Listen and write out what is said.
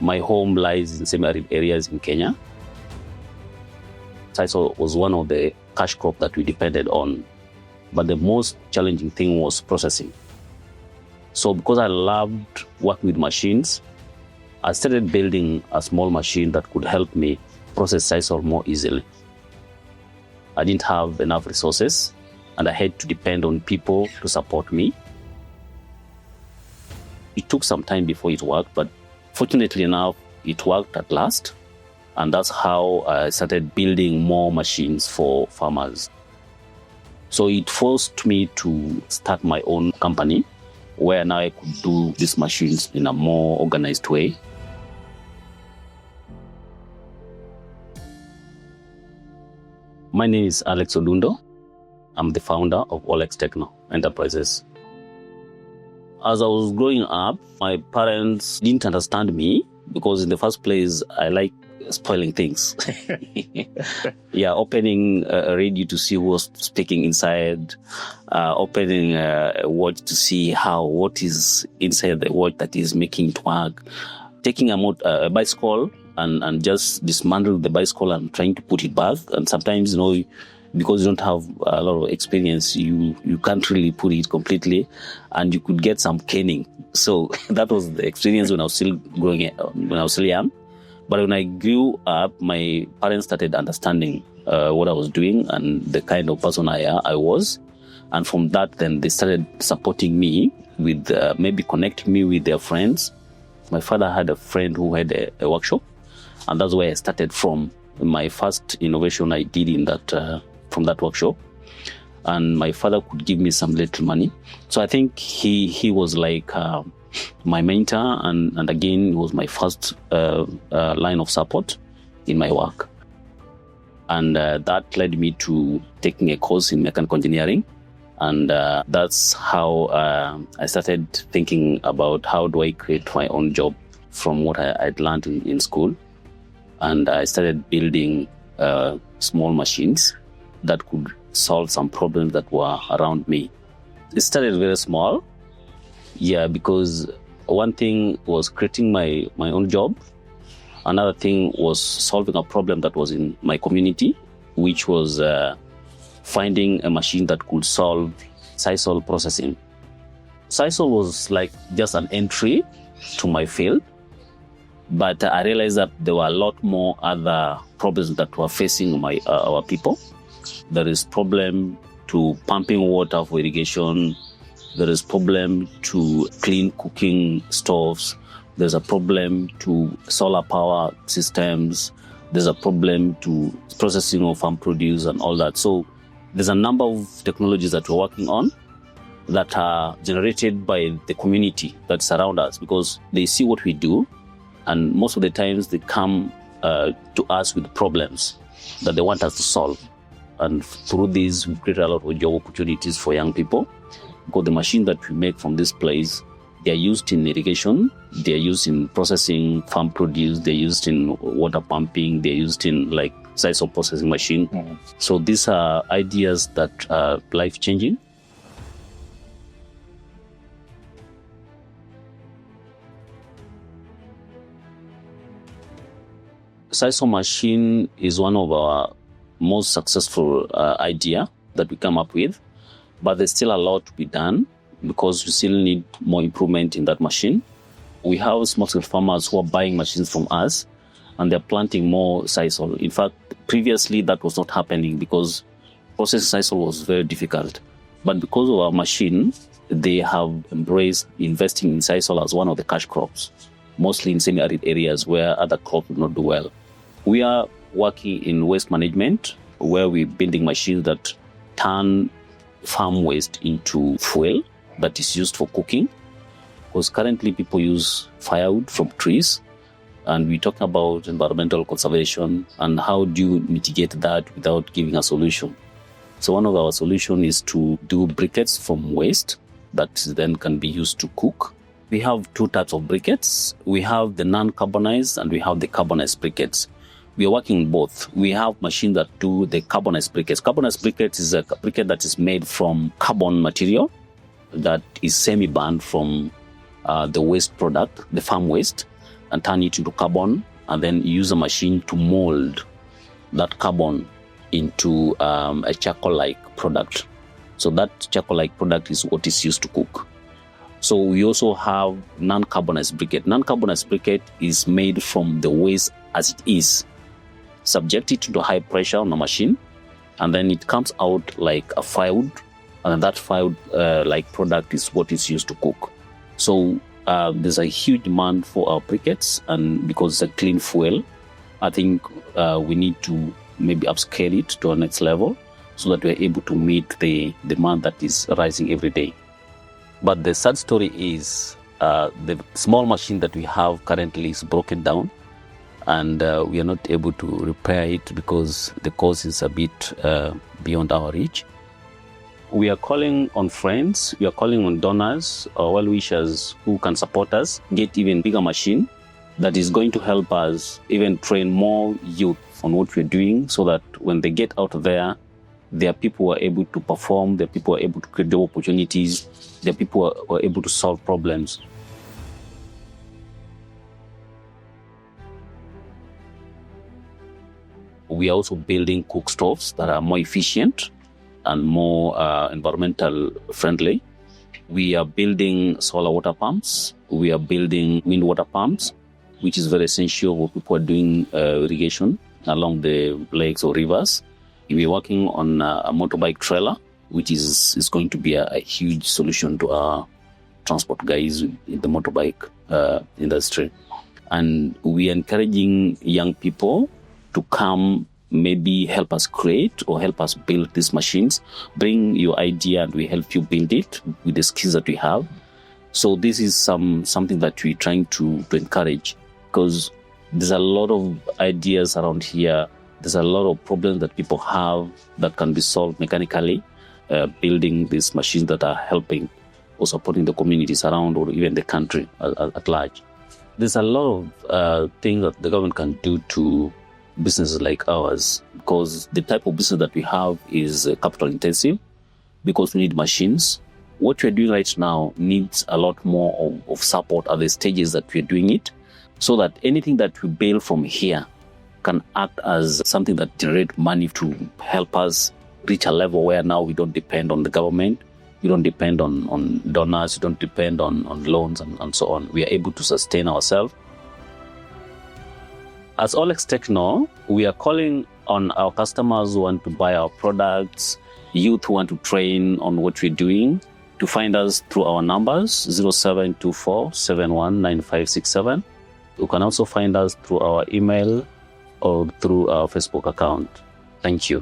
My home lies in semi-arid areas in Kenya. Sisal was one of the cash crops that we depended on, but the most challenging thing was processing. So because I loved working with machines, I started building a small machine that could help me process sisal more easily. I didn't have enough resources, and I had to depend on people to support me. It took some time before it worked, but fortunately enough, it worked at last. And that's how I started building more machines for farmers. So it forced me to start my own company, where now I could do these machines in a more organized way. My name is Alex Odundo. I'm the founder of Olex Techno Enterprises. As I was growing up, my parents didn't understand me because in the first place, I like spoiling things. Opening a radio to see who's speaking inside, opening a watch to see what is inside the watch that is making it work, taking a bicycle and just dismantle the bicycle and trying to put it back. And sometimes, because you don't have a lot of experience, you can't really put it completely, and you could get some caning. So that was the experience when I was still young. But when I grew up, my parents started understanding what I was doing and the kind of person I was. And from that, then they started supporting me with maybe connecting me with their friends. My father had a friend who had a workshop, and that's where I started from. My first innovation I did in that from that workshop, and my father could give me some little money. So I think he was like my mentor, and again, he was my first line of support in my work. And that led me to taking a course in mechanical engineering. And that's how I started thinking about how do I create my own job from what I'd learned in school. And I started building small machines that could solve some problems that were around me. It started very small, because one thing was creating my own job. Another thing was solving a problem that was in my community, which was finding a machine that could solve sisal processing. Sisal was like just an entry to my field, but I realized that there were a lot more other problems that were facing our people. There is problem to pumping water for irrigation. There is problem to clean cooking stoves. There's a problem to solar power systems. There's a problem to processing of farm produce and all that. So there's a number of technologies that we're working on that are generated by the community that surround us, because they see what we do, and most of the times they come to us with problems that they want us to solve. And through these, we create a lot of job opportunities for young people, because the machine that we make from this place, they are used in irrigation, they are used in processing farm produce, they're used in water pumping, they're used in like sisal processing machine. Mm-hmm. So these are ideas that are life-changing. Sisal machine is one of our most successful idea that we come up with, but there's still a lot to be done because we still need more improvement in that machine. We have small-scale farmers who are buying machines from us, and they're planting more sisal. In fact, previously that was not happening because processing sisal was very difficult. But because of our machine, they have embraced investing in sisal as one of the cash crops, mostly in semi-arid areas where other crops would not do well. We are working in waste management, where we're building machines that turn farm waste into fuel that is used for cooking. Because currently people use firewood from trees, and we're talking about environmental conservation and how do you mitigate that without giving a solution. So one of our solutions is to do briquettes from waste that then can be used to cook. We have two types of briquettes. We have the non-carbonized and we have the carbonized briquettes. We are working both. We have machines that do the carbonized briquettes. Carbonized briquettes is a briquette that is made from carbon material that is semi-burned from the waste product, the farm waste. and turn it into carbon, and then use a machine to mold that carbon into a charcoal-like product. So that charcoal-like product is what is used to cook. So we also have non-carbonized briquette. Non-carbonized briquette is made from the waste as it is, subjected to high pressure on a machine, and then it comes out like a firewood, and that firewood-like product is what is used to cook. So there's a huge demand for our briquettes, and because it's a clean fuel, I think we need to maybe upscale it to our next level so that we're able to meet the demand that is rising every day. But the sad story is the small machine that we have currently is broken down, and we are not able to repair it because the cost is a bit beyond our reach. We are calling on friends, we are calling on donors or well-wishers who can support us, get even bigger machine that is going to help us even train more youth on what we're doing, so that when they get out there are people who are able to perform, there are people who are able to create job opportunities, there are people who are able to solve problems. We are also building cook stoves that are more efficient and more environmental friendly. We are building solar water pumps. We are building wind water pumps, which is very essential for people who are doing irrigation along the lakes or rivers. We're working on a motorbike trailer, which is going to be a huge solution to our transport guys in the motorbike industry. And we are encouraging young people to come, maybe help us create or help us build these machines. Bring your idea and we help you build it with the skills that we have. So this is something that we're trying to encourage, because there's a lot of ideas around here. There's a lot of problems that people have that can be solved mechanically, building these machines that are helping or supporting the communities around or even the country at large. There's a lot of things that the government can do to businesses like ours, because the type of business that we have is capital intensive, because we need machines. What we're doing right now needs a lot more of support at the stages that we're doing it, so that anything that we build from here can act as something that generates money to help us reach a level where now we don't depend on the government, we don't depend on donors, we don't depend on loans and so on. We are able to sustain ourselves. As Olex Techno, we are calling on our customers who want to buy our products, youth who want to train on what we're doing, to find us through our numbers 0724 719567. You can also find us through our email or through our Facebook account. Thank you.